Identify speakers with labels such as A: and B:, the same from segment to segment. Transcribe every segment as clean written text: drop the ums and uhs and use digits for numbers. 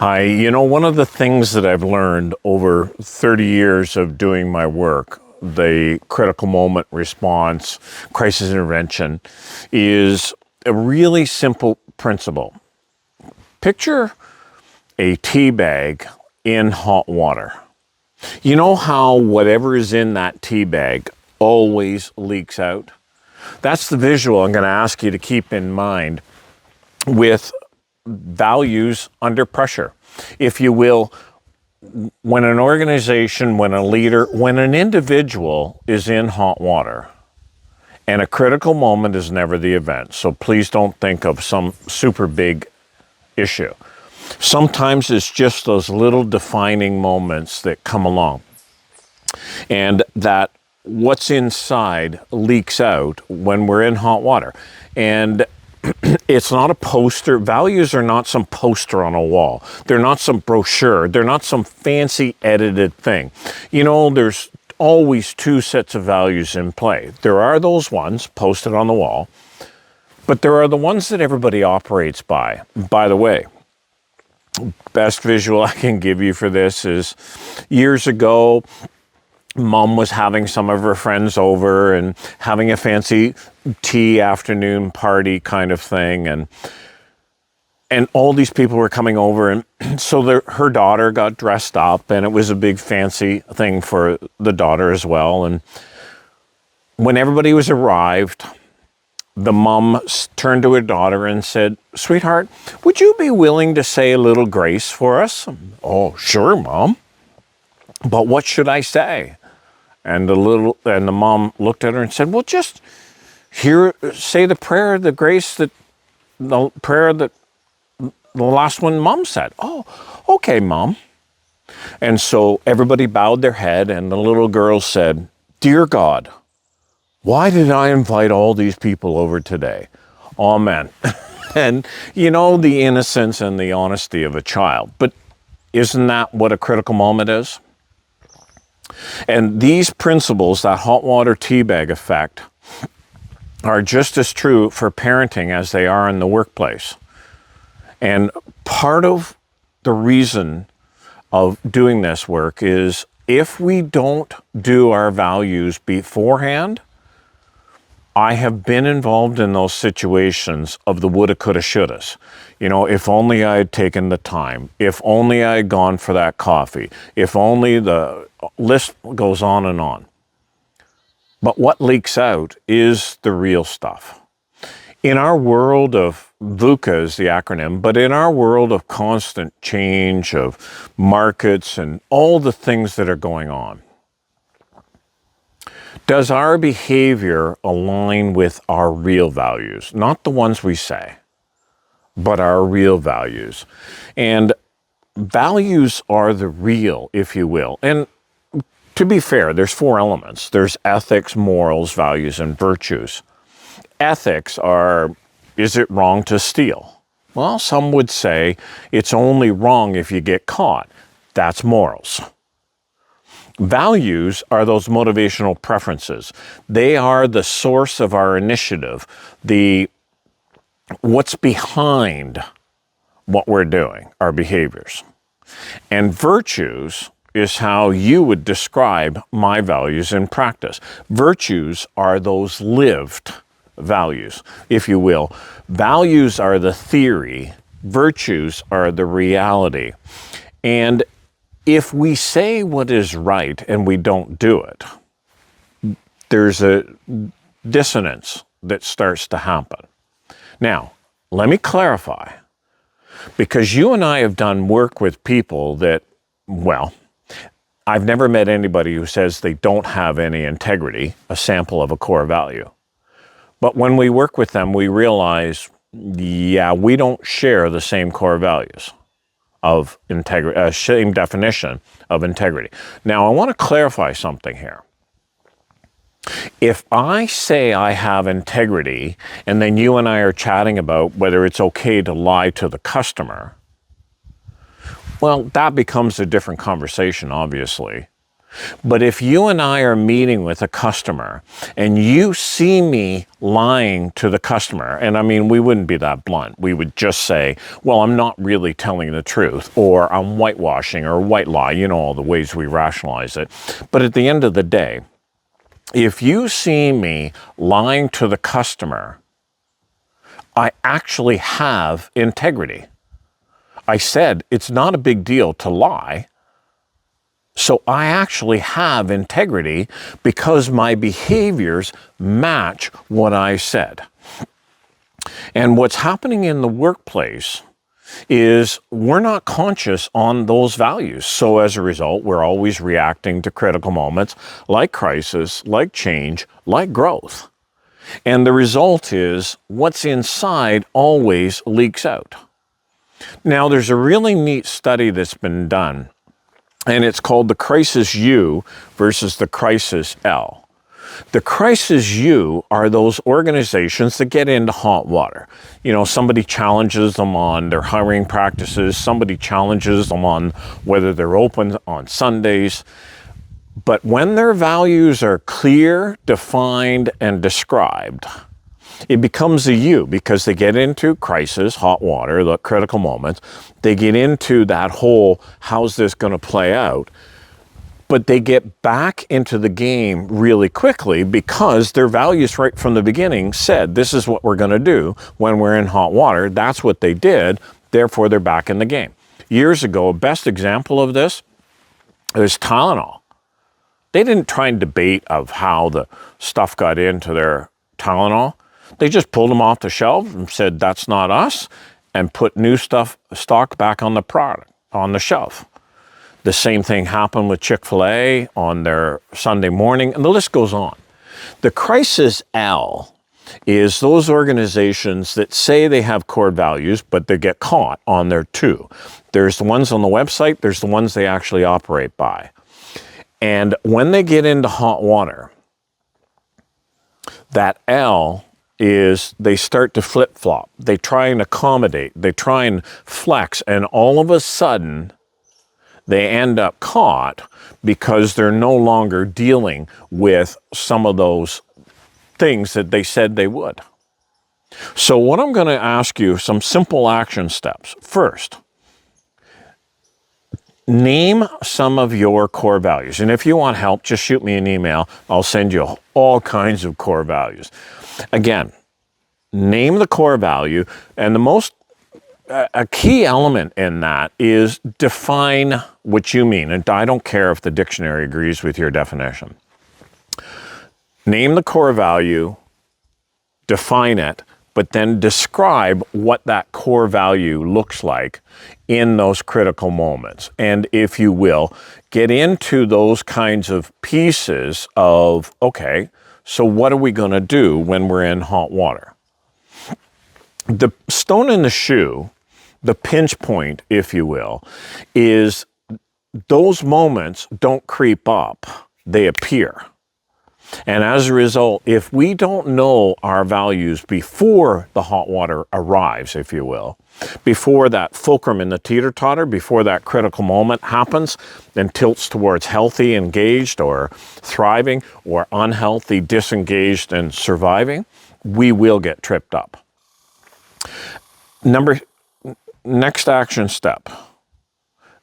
A: Hi, one of the things that I've learned over 30 years of doing my work, the critical moment response, crisis intervention, is a really simple principle. Picture a tea bag in hot water. You know how whatever is in that tea bag always leaks out? That's the visual I'm going to ask you to keep in mind with values under pressure. If you will, when an organization, when a leader, when an individual is in hot water, and a critical moment is never the event, so please don't think of some super big issue. Sometimes it's just those little defining moments that come along, and that what's inside leaks out when we're in hot water. And it's not a poster. Values are not some poster on a wall. They're not some brochure. They're not some fancy edited thing. There's always two sets of values in play. There are those ones posted on the wall, but there are the ones that everybody operates by. By the way, best visual I can give you for this is years ago, Mom was having some of her friends over and having a fancy tea afternoon party kind of thing. And all these people were coming over. And so her daughter got dressed up, and it was a big fancy thing for the daughter as well. And when everybody was arrived, the mom turned to her daughter and said, "Sweetheart, would you be willing to say a little grace for us?" "Oh, sure, Mom. But what should I say?" And the mom looked at her and said, "Well, just say the prayer, the prayer that the last one Mom said." "Oh, okay, Mom." And so everybody bowed their head, and the little girl said, "Dear God, why did I invite all these people over today? Amen." And the innocence and the honesty of a child. But isn't that what a critical moment is? And these principles, that hot water tea bag effect, are just as true for parenting as they are in the workplace. And part of the reason of doing this work is if we don't do our values beforehand, I have been involved in those situations of the woulda, coulda, shouldas. If only I had taken the time, if only I had gone for that coffee, if only the list goes on and on. But what leaks out is the real stuff. In our world of VUCA is the acronym, but in our world of constant change, of markets and all the things that are going on, does our behavior align with our real values? Not the ones we say, but our real values. And values are the real, if you will. And to be fair, there's four elements. There's ethics, morals, values, and virtues. Ethics are, is it wrong to steal? Well, some would say it's only wrong if you get caught. That's morals. Values are those motivational preferences. They are the source of our initiative, what's behind what we're doing, our behaviors. And virtues is how you would describe my values in practice. Virtues are those lived values, if you will. Values are the theory, virtues are the reality. And if we say what is right and we don't do it, there's a dissonance that starts to happen. Now, let me clarify, because you and I have done work with people that, well, I've never met anybody who says they don't have any integrity, a sample of a core value. But when we work with them, we realize, yeah, we don't share the same core values of integrity, same definition of integrity. Now, I want to clarify something here. If I say I have integrity, and then you and I are chatting about whether it's okay to lie to the customer, well, that becomes a different conversation, obviously. But if you and I are meeting with a customer and you see me lying to the customer, and I mean, we wouldn't be that blunt. We would just say, well, I'm not really telling the truth, or I'm whitewashing or white lie, you know, all the ways we rationalize it. But at the end of the day, if you see me lying to the customer, I actually have integrity. I said it's not a big deal to lie. So I actually have integrity because my behaviors match what I said. And what's happening in the workplace is we're not conscious on those values. So as a result, we're always reacting to critical moments like crisis, like change, like growth. And the result is what's inside always leaks out. Now, there's a really neat study that's been done, and it's called the crisis U versus the crisis L. The crisis U are those organizations that get into hot water. You know, somebody challenges them on their hiring practices, somebody challenges them on whether they're open on Sundays. But when their values are clear, defined, and described, it becomes a U because they get into crisis, hot water, the critical moments. They get into that whole, how's this going to play out? But they get back into the game really quickly because their values right from the beginning said, this is what we're going to do when we're in hot water. That's what they did. Therefore, they're back in the game. Years ago, a best example of this is Tylenol. They didn't try and debate of how the stuff got into their Tylenol. They just pulled them off the shelf and said, that's not us, and put new stock back on the product, on the shelf. The same thing happened with Chick-fil-A on their Sunday morning, and the list goes on. The crisis L is those organizations that say they have core values, but they get caught on their two. There's the ones on the website, there's the ones they actually operate by. And when they get into hot water, that L is they start to flip-flop. They try and accommodate. They try and flex. And all of a sudden, they end up caught because they're no longer dealing with some of those things that they said they would. So what I'm going to ask you, some simple action steps. First, name some of your core values. And if you want help, just shoot me an email. I'll send you all kinds of core values. Again, name the core value, and a key element in that is define what you mean. And I don't care if the dictionary agrees with your definition. Name the core value, define it, but then describe what that core value looks like in those critical moments. And if you will, get into those kinds of pieces of, okay, so what are we going to do when we're in hot water? The stone in the shoe, the pinch point, if you will, is those moments don't creep up, they appear. And as a result, if we don't know our values before the hot water arrives, if you will, before that fulcrum in the teeter-totter, before that critical moment happens and tilts towards healthy, engaged, or thriving, or unhealthy, disengaged, and surviving, we will get tripped up. Next action step.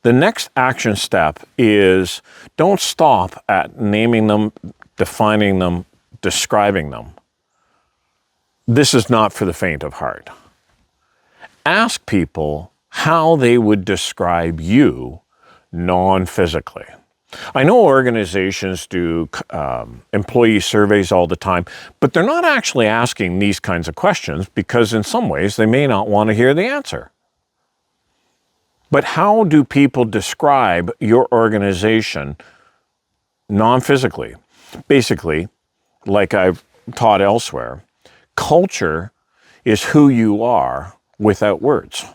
A: The next action step is don't stop at naming them, defining them, describing them. This is not for the faint of heart. Ask people how they would describe you non-physically. I know organizations do employee surveys all the time, but they're not actually asking these kinds of questions because in some ways they may not want to hear the answer. But how do people describe your organization non-physically? Basically, like I've taught elsewhere, culture is who you are without words.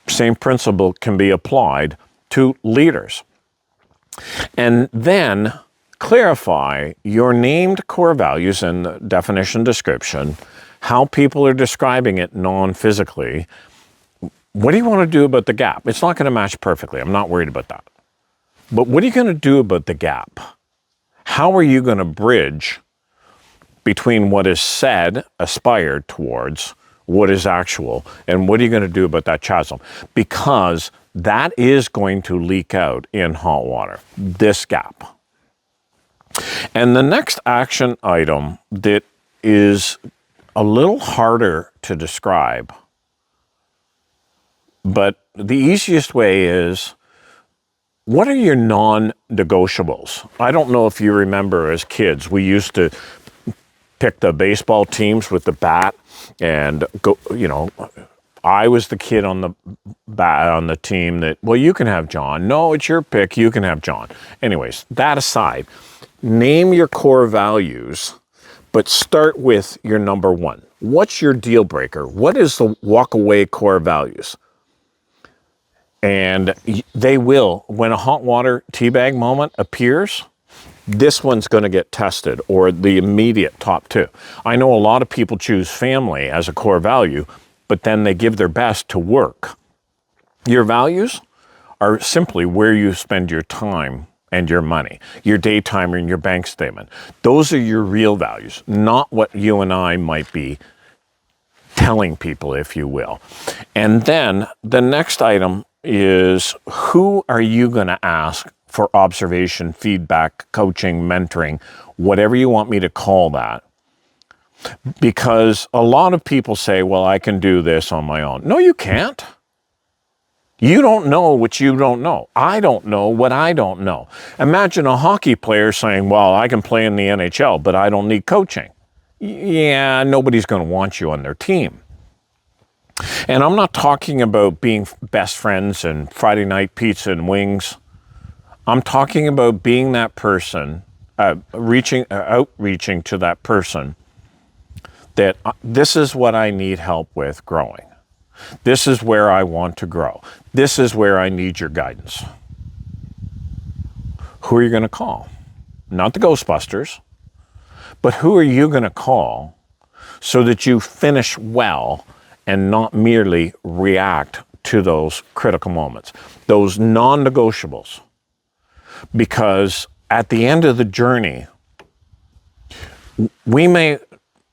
A: Same principle can be applied to leaders. And then clarify your named core values in the definition description, how people are describing it non-physically. What do you want to do about the gap? It's not going to match perfectly. I'm not worried about that. But what are you going to do about the gap? How are you going to bridge between what is said, aspired towards, what is actual, and what are you going to do about that chasm? Because that is going to leak out in hot water, this gap. And the next action item that is a little harder to describe, but the easiest way is, what are your non-negotiables? I don't know if you remember as kids, we used to pick the baseball teams with the bat and go, I was the kid on the bat on the team that, well, you can have John. No, it's your pick. You can have John. Anyways, that aside, name your core values, but start with your number one. What's your deal breaker? What is the walk away core values? And they will, when a hot water teabag moment appears, this one's going to get tested, or the immediate top two. I know a lot of people choose family as a core value, but then they give their best to work. Your values are simply where you spend your time and your money, your daytime and your bank statement. Those are your real values, not what you and I might be telling people, if you will. And then the next item is, who are you going to ask for observation, feedback, coaching, mentoring, whatever you want me to call that? Because a lot of people say, well, I can do this on my own. No, you can't. You don't know what you don't know. I don't know what I don't know. Imagine a hockey player saying, well, I can play in the NHL, but I don't need coaching. Yeah, nobody's going to want you on their team. And I'm not talking about being best friends and Friday night pizza and wings. I'm talking about being that person, outreaching to that person that this is what I need help with growing. This is where I want to grow. This is where I need your guidance. Who are you going to call? Not the Ghostbusters, but who are you going to call so that you finish well and not merely react to those critical moments, those non-negotiables? Because at the end of the journey, we may,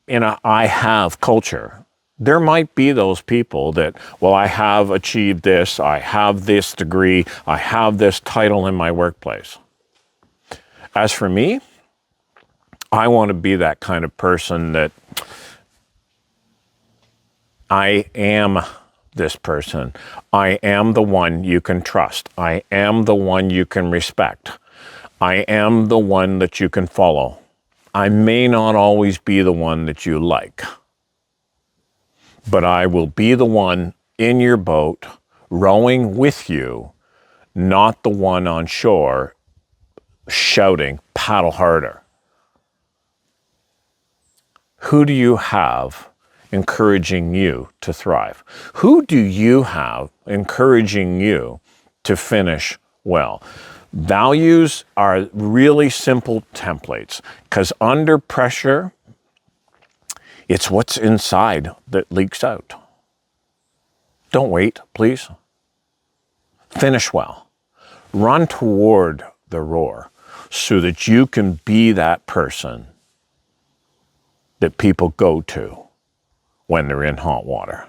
A: in a I have culture, there might be those people that, well, I have achieved this, I have this degree, I have this title in my workplace. As for me, I want to be that kind of person that I am this person. I am the one you can trust. I am the one you can respect. I am the one that you can follow. I may not always be the one that you like, but I will be the one in your boat rowing with you, not the one on shore shouting, paddle harder. Who do you have encouraging you to thrive? Who do you have encouraging you to finish well? Values are really simple templates, because under pressure, it's what's inside that leaks out. Don't wait, please. Finish well. Run toward the roar so that you can be that person that people go to when they're in hot water.